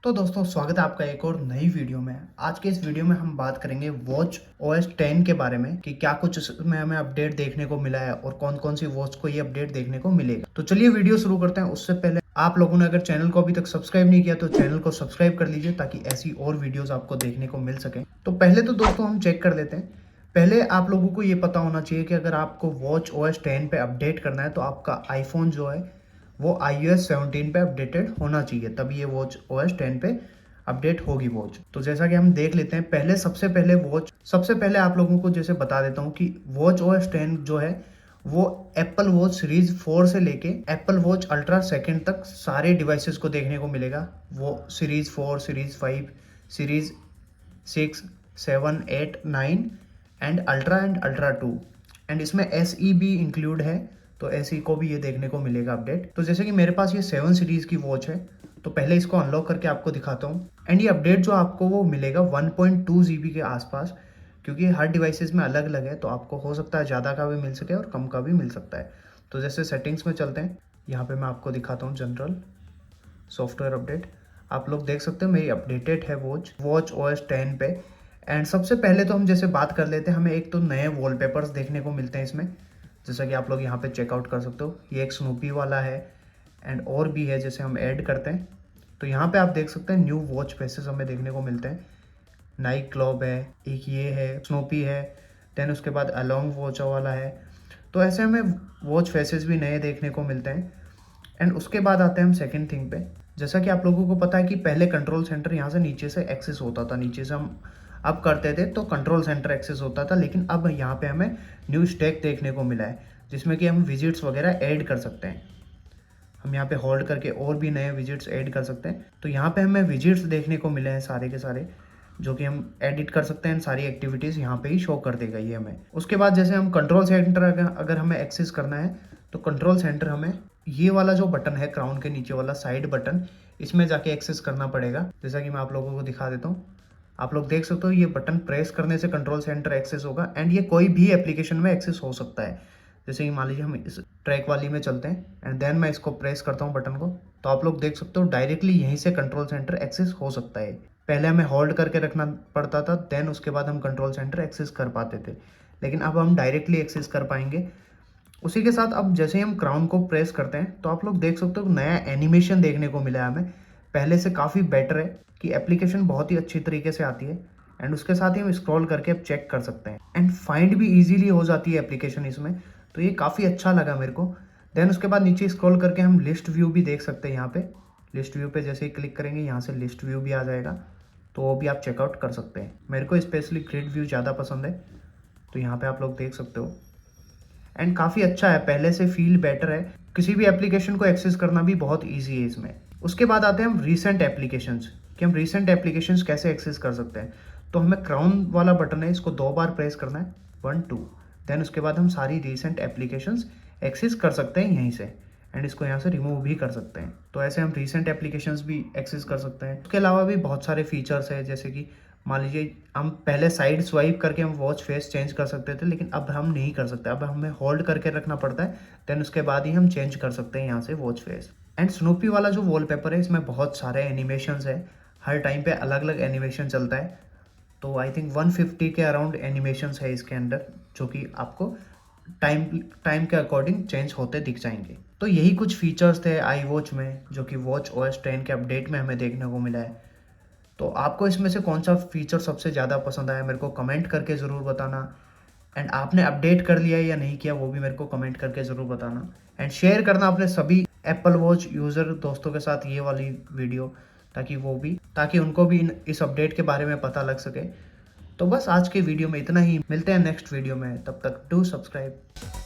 तो दोस्तों स्वागत है आपका एक और नई वीडियो में। आज के इस वीडियो में हम बात करेंगे वॉच OS 10 के बारे में कि क्या कुछ इसमें हमें अपडेट देखने को मिला है और कौन कौन सी वॉच को ये अपडेट देखने को मिलेगा। तो चलिए वीडियो शुरू करते हैं। उससे पहले आप लोगों ने अगर चैनल को अभी तक सब्सक्राइब नहीं किया तो चैनल को सब्सक्राइब कर लीजिए ताकि ऐसी और वीडियोज आपको देखने को मिल सके। तो पहले तो दोस्तों हम चेक कर लेते हैं। पहले आप लोगों को ये पता होना चाहिए कि अगर आपको वॉच OS 10 पे अपडेट करना है तो आपका आईफोन जो है वो iOS 17 पे अपडेटेड होना चाहिए, तभी ये वॉच OS 10 पे अपडेट होगी वॉच। तो जैसा कि हम देख लेते हैं, सबसे पहले आप लोगों को जैसे बता देता हूँ कि वॉच OS 10 जो है वो एप्पल वॉच सीरीज 4 से लेके एप्पल वॉच अल्ट्रा सेकंड तक सारे डिवाइसेस को देखने को मिलेगा। वो series 4, series 5, series 6, 7, 8, 9 and ultra 2 and इसमें SE भी इंक्लूड है, तो SE को भी ये देखने को मिलेगा अपडेट। तो जैसे कि मेरे पास ये 7 सीरीज की वॉच है, तो पहले इसको अनलॉक करके आपको दिखाता हूँ। एंड ये अपडेट जो आपको वो मिलेगा 1.2 GB के आसपास, क्योंकि हर डिवाइसेस में अलग अलग है, तो आपको हो सकता है ज़्यादा का भी मिल सके और कम का भी मिल सकता है। तो जैसे सेटिंग्स में चलते हैं, यहाँ पे मैं आपको दिखाता हूँ जनरल सॉफ्टवेयर अपडेट। आप लोग देख सकते हो मेरी अपडेटेड है वॉच OS 10 पे। एंड सबसे पहले तो हम जैसे बात कर लेते हैं, हमें एक तो नए वॉलपेपर्स देखने को मिलते हैं इसमें, जैसा कि आप लोग यहाँ पे चेकआउट कर सकते हो। ये एक स्नूपी वाला है एंड और भी है, जैसे हम ऐड करते हैं तो यहाँ पे आप देख सकते हैं न्यू वॉच फेसेस हमें देखने को मिलते हैं। नाइक क्लॉब है, एक ये है, स्नूपी है, देन उसके बाद अलोंग वॉच वाला है। तो ऐसे हमें वॉच फेसेस भी नए देखने को मिलते हैं। एंड उसके बाद आते हैं हम सेकंड थिंग पे। जैसा कि आप लोगों को पता है कि पहले कंट्रोल सेंटर यहाँ से नीचे से एक्सेस होता था, नीचे से हम अप करते थे तो कंट्रोल सेंटर एक्सेस होता था, लेकिन अब यहाँ पे हमें न्यू स्टैक देखने को मिला है जिसमें कि हम विजिट्स वगैरह ऐड कर सकते हैं। हम यहाँ पे होल्ड करके और भी नए विजिट्स ऐड कर सकते हैं। तो यहाँ पे हमें विजिट्स देखने को मिले हैं सारे के सारे, जो कि हम एडिट कर सकते हैं। सारी एक्टिविटीज़ यहाँ पे ही शो कर देगा ये हमें। उसके बाद जैसे हम कंट्रोल सेंटर अगर हमें एक्सेस करना है तो कंट्रोल सेंटर हमें ये वाला जो बटन है क्राउन के नीचे वाला साइड बटन, इसमें जाके एक्सेस करना पड़ेगा। जैसा कि मैं आप लोगों को दिखा देता हूँ, आप लोग देख सकते हो ये बटन प्रेस करने से कंट्रोल सेंटर एक्सेस होगा। एंड ये कोई भी एप्लीकेशन में एक्सेस हो सकता है। जैसे कि मान लीजिए हम इस ट्रैक वाली में चलते हैं एंड देन मैं इसको प्रेस करता हूँ बटन को, तो आप लोग देख सकते हो डायरेक्टली यहीं से कंट्रोल सेंटर एक्सेस हो सकता है। पहले हमें होल्ड करके रखना पड़ता था, देन उसके बाद हम कंट्रोल सेंटर एक्सेस कर पाते थे, लेकिन अब हम डायरेक्टली एक्सेस कर पाएंगे। उसी के साथ अब जैसे ही हम क्राउन को प्रेस करते हैं तो आप लोग देख सकते हो नया एनिमेशन देखने को मिला है हमें, पहले से काफ़ी बेटर है कि एप्लीकेशन बहुत ही अच्छी तरीके से आती है। एंड उसके साथ ही हम स्क्रॉल करके अब चेक कर सकते हैं एंड फाइंड भी इजीली हो जाती है एप्लीकेशन इसमें, तो ये काफ़ी अच्छा लगा मेरे को। देन उसके बाद नीचे स्क्रॉल करके हम लिस्ट व्यू भी देख सकते हैं। यहाँ पे लिस्ट व्यू पे जैसे ही क्लिक करेंगे यहाँ से लिस्ट व्यू भी आ जाएगा, तो वो भी आप चेकआउट कर सकते हैं। मेरे को स्पेशली ग्रिड व्यू ज़्यादा पसंद है, तो यहाँ पे आप लोग देख सकते हो। एंड काफ़ी अच्छा है, पहले से फील बेटर है। किसी भी एप्लीकेशन को एक्सेस करना भी बहुत ईजी है इसमें। उसके बाद आते हैं हम रीसेंट एप्लीकेशंस, कि हम रीसेंट एप्लीकेशंस कैसे एक्सेस कर सकते हैं। तो हमें क्राउन वाला बटन है, इसको 2 बार प्रेस करना है, 1 2, देन उसके बाद हम सारी रीसेंट एप्लीकेशंस एक्सेस कर सकते हैं यहीं से। एंड इसको यहाँ से रिमूव भी कर सकते हैं, तो ऐसे हम रीसेंट एप्लीकेशंस भी एक्सेस कर सकते हैं। उसके अलावा भी बहुत सारे फीचर्स है, जैसे कि मान लीजिए हम पहले साइड स्वाइप करके हम वॉच फेस चेंज कर सकते थे, लेकिन अब हम नहीं कर सकते, अब हमें होल्ड करके रखना पड़ता है, देन उसके बाद ही हम चेंज कर सकते हैं यहाँ से वॉच फेस। एंड स्नूपी वाला जो वॉलपेपर है इसमें बहुत सारे एनिमेशंस है, हर टाइम पे अलग अलग एनिमेशन चलता है। तो आई थिंक 150 के अराउंड एनिमेशंस है इसके अंदर, जो कि आपको टाइम के अकॉर्डिंग चेंज होते दिख जाएंगे। तो यही कुछ फीचर्स थे आई वॉच में, जो कि वॉच OS 10 के अपडेट में हमें देखने को मिला है। तो आपको इसमें से कौन सा फीचर सबसे ज़्यादा पसंद आया मेरे को कमेंट करके ज़रूर बताना। एंड आपने अपडेट कर लिया या नहीं किया वो भी मेरे को कमेंट करके ज़रूर बताना। एंड शेयर करना अपने सभी एप्पल वॉच यूज़र दोस्तों के साथ ये वाली वीडियो, ताकि उनको भी इस अपडेट के बारे में पता लग सके। तो बस आज के वीडियो में इतना ही, मिलते हैं नेक्स्ट वीडियो में, तब तक डू सब्सक्राइब।